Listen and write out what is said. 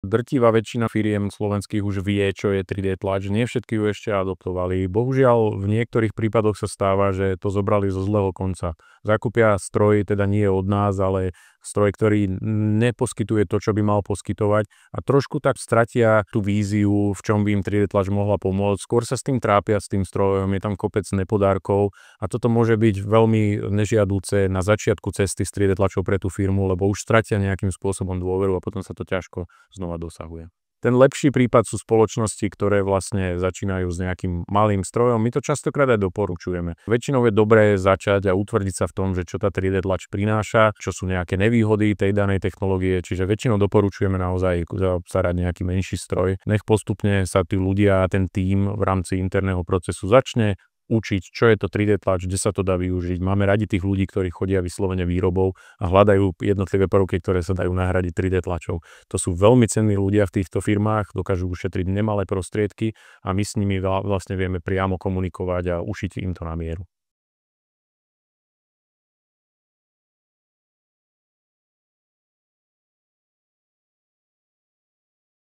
Drtivá väčšina firiem slovenských už vie, čo je 3D tlač, nie všetky ju ešte adoptovali. Bohužiaľ, v niektorých prípadoch sa stáva, že to zobrali zo zlého konca. Zakúpia stroj, teda nie od nás, ale stroj, ktorý neposkytuje to, čo by mal poskytovať a trošku tak stratia tú víziu, v čom by im 3D tlač mohla pomôcť. Skôr sa s tým trápia, s tým strojom, je tam kopec nepodárkov a toto môže byť veľmi nežiaduce na začiatku cesty s 3D tlačou pre tú firmu, lebo už stratia nejakým spôsobom dôveru a potom sa to ťažko znova dosahuje. Ten lepší prípad sú spoločnosti, ktoré vlastne začínajú s nejakým malým strojom. My to častokrát aj doporučujeme. Väčšinou je dobré začať a utvrdiť sa v tom, že čo tá 3D tlač prináša, čo sú nejaké nevýhody tej danej technológie, čiže väčšinou doporučujeme naozaj zaobstarať nejaký menší stroj. Nech postupne sa tí ľudia a ten tím v rámci interného procesu začne učiť, čo je to 3D tlač, kde sa to dá využiť. Máme radi tých ľudí, ktorí chodia vyslovene výrobou a hľadajú jednotlivé prvky, ktoré sa dajú nahradiť 3D tlačou. To sú veľmi cenní ľudia v týchto firmách, dokážu ušetriť nemalé prostriedky a my s nimi vlastne vieme priamo komunikovať a ušiť im to na mieru.